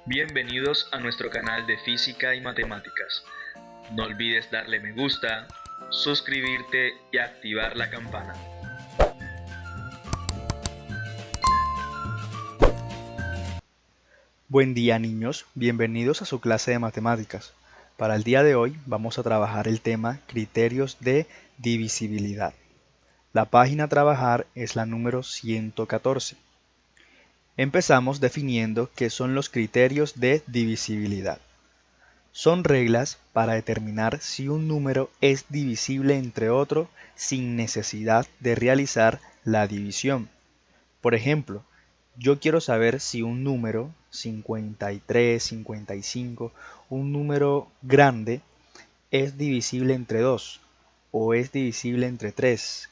Bienvenidos a nuestro canal de Física y Matemáticas. No olvides darle me gusta, suscribirte y activar la campana. Buen día niños, bienvenidos a su clase de matemáticas. Para el día de hoy vamos a trabajar el tema criterios de divisibilidad. La página a trabajar es la número 114. Empezamos definiendo qué son los criterios de divisibilidad. Son reglas para determinar si un número es divisible entre otro sin necesidad de realizar la división. Por ejemplo, yo quiero saber si un número 53, 55, un número grande, es divisible entre 2 o es divisible entre 3,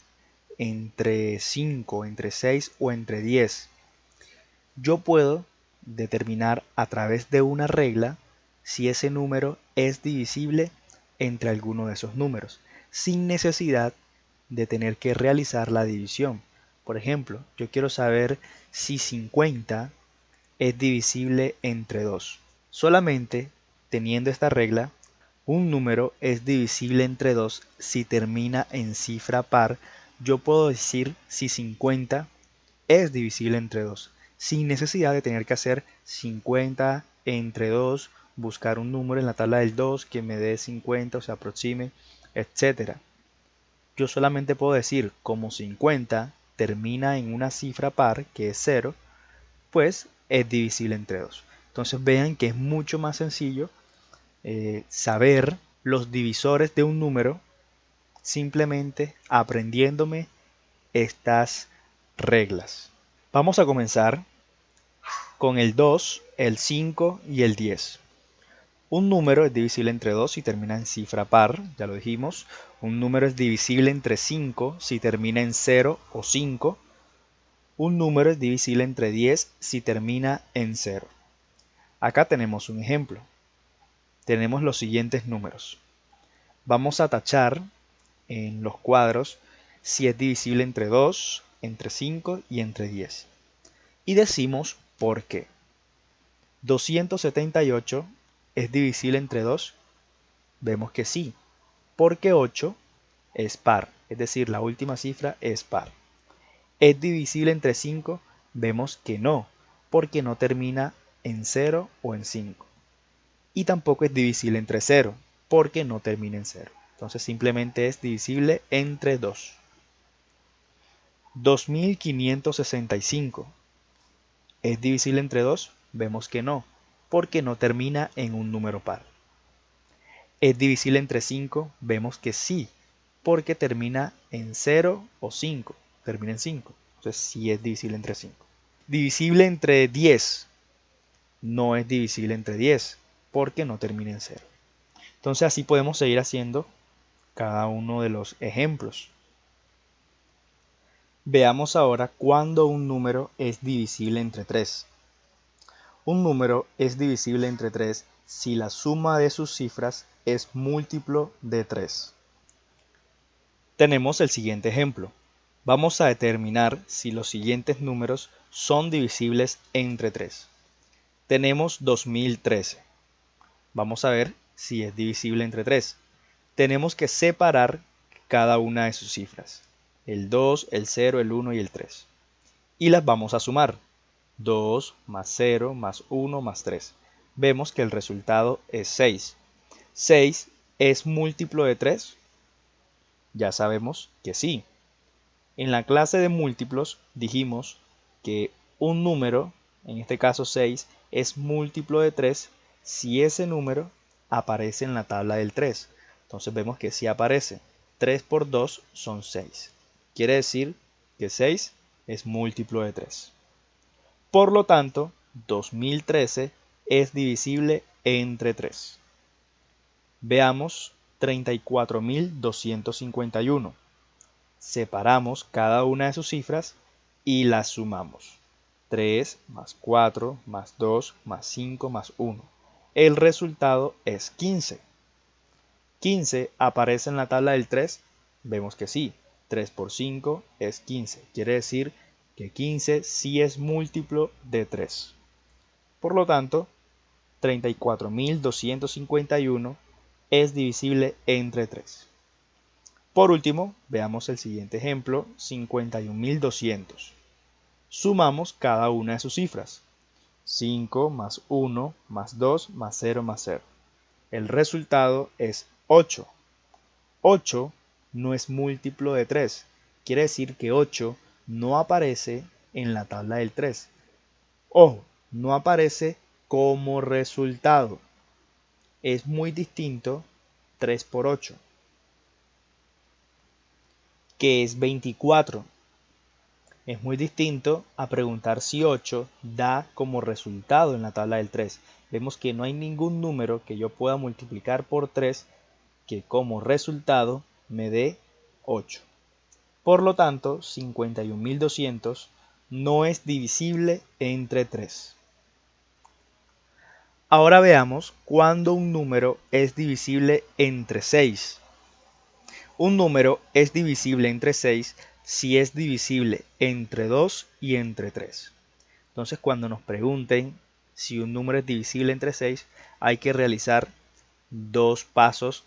entre 5, entre 6 o entre 10. Yo puedo determinar a través de una regla si ese número es divisible entre alguno de esos números, sin necesidad de tener que realizar la división. Por ejemplo, yo quiero saber si 50 es divisible entre 2. Solamente teniendo esta regla, un número es divisible entre 2 si termina en cifra par. Yo puedo decir si 50 es divisible entre 2, sin necesidad de tener que hacer 50 entre 2, buscar un número en la tabla del 2 que me dé 50 o se aproxime, etc. Yo solamente puedo decir como 50 termina en una cifra par, que es 0, pues es divisible entre 2. Entonces vean que es mucho más sencillo saber los divisores de un número simplemente aprendiéndome estas reglas. Vamos a comenzar con el 2, el 5 y el 10. Un número es divisible entre 2 si termina en cifra par, ya lo dijimos. Un número es divisible entre 5 si termina en 0 o 5. Un número es divisible entre 10 si termina en 0. Acá tenemos un ejemplo. Tenemos los siguientes números. Vamos a tachar en los cuadros si es divisible entre 2, entre 5 y entre 10. Y decimos por qué. 278 es divisible entre 2. Vemos que sí, porque 8 es par, es decir, la última cifra es par. ¿Es divisible entre 5? Vemos que no, porque no termina en 0 o en 5. Y tampoco es divisible entre 0, porque no termina en 0. Entonces simplemente es divisible entre 2. 2565 ¿es divisible entre 2? Vemos que no, porque no termina en un número par. ¿Es divisible entre 5? Vemos que sí, porque termina en 0 o 5. Termina en 5. Entonces sí es divisible entre 5. Divisible entre 10. No es divisible entre 10, porque no termina en 0. Entonces así podemos seguir haciendo cada uno de los ejemplos. Veamos ahora cuándo un número es divisible entre 3. Un número es divisible entre 3 si la suma de sus cifras es múltiplo de 3. Tenemos el siguiente ejemplo. Vamos a determinar si los siguientes números son divisibles entre 3. Tenemos 2013. Vamos a ver si es divisible entre 3. Tenemos que separar cada una de sus cifras. El 2, el 0, el 1 y el 3. Y las vamos a sumar. 2 más 0 más 1 más 3. Vemos que el resultado es 6. 6 es múltiplo de 3. Ya sabemos que sí. En la clase de múltiplos dijimos que un número, en este caso 6, es múltiplo de 3 si ese número aparece en la tabla del 3. Entonces vemos que sí aparece. 3 por 2 son 6. Quiere decir que 6 es múltiplo de 3. Por lo tanto, 2013 es divisible entre 3. Veamos 34.251. Separamos cada una de sus cifras y las sumamos. 3 más 4 más 2 más 5 más 1. El resultado es 15. 15 aparece en la tabla del 3. Vemos que sí. 3 por 5 es 15. Quiere decir que 15 sí es múltiplo de 3. Por lo tanto, 34.251 es divisible entre 3. Por último, veamos el siguiente ejemplo, 51.200. Sumamos cada una de sus cifras. 5 más 1 más 2 más 0 más 0. El resultado es 8. 8 no es múltiplo de 3. Quiere decir que 8 no aparece en la tabla del 3. Ojo, no aparece como resultado. Es muy distinto 3 por 8, que es 24. Es muy distinto a preguntar si 8 da como resultado en la tabla del 3. Vemos que no hay ningún número que yo pueda multiplicar por 3 que como resultado me dé 8. Por lo tanto, 51.200 no es divisible entre 3. Ahora veamos cuándo un número es divisible entre 6. Un número es divisible entre 6 si es divisible entre 2 y entre 3. Entonces, cuando nos pregunten si un número es divisible entre 6, hay que realizar dos pasos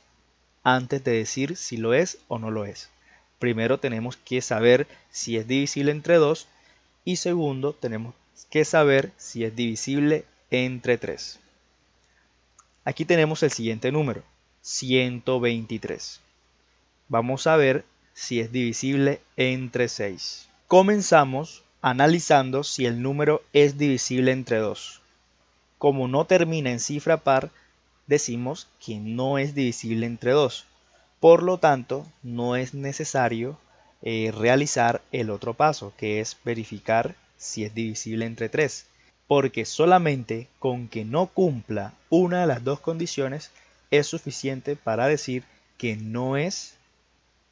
antes de decir si lo es o no lo es. Primero tenemos que saber si es divisible entre 2 y segundo tenemos que saber si es divisible entre 3. Aquí tenemos el siguiente número, 123. Vamos a ver si es divisible entre 6. Comenzamos analizando si el número es divisible entre 2. Como no termina en cifra par, decimos que no es divisible entre 2. Por lo tanto, no es necesario realizar el otro paso, que es verificar si es divisible entre 3. Porque solamente con que no cumpla una de las dos condiciones es suficiente para decir que no es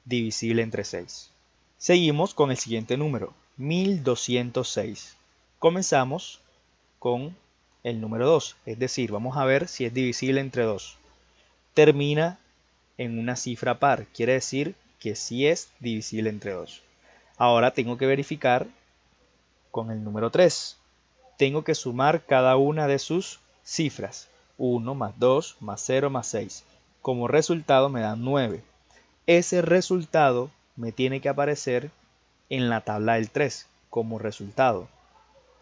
divisible entre 6. Seguimos con el siguiente número, 1206. Comenzamos con el número 2, es decir, vamos a ver si es divisible entre 2. Termina en una cifra par, quiere decir que sí es divisible entre 2. Ahora tengo que verificar con el número 3. Tengo que sumar cada una de sus cifras. 1 más 2 más 0 más 6. Como resultado me da 9. Ese resultado me tiene que aparecer en la tabla del 3 como resultado.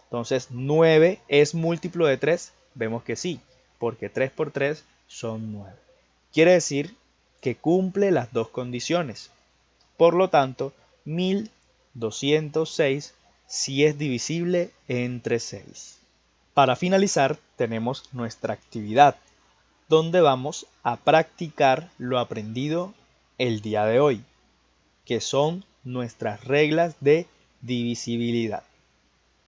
Entonces, 9 es múltiplo de 3. Vemos que sí, porque 3 por 3 son 9. Quiere decir que cumple las dos condiciones. Por lo tanto, 1206 sí es divisible entre 6. Para finalizar, tenemos nuestra actividad, donde vamos a practicar lo aprendido el día de hoy, que son nuestras reglas de divisibilidad.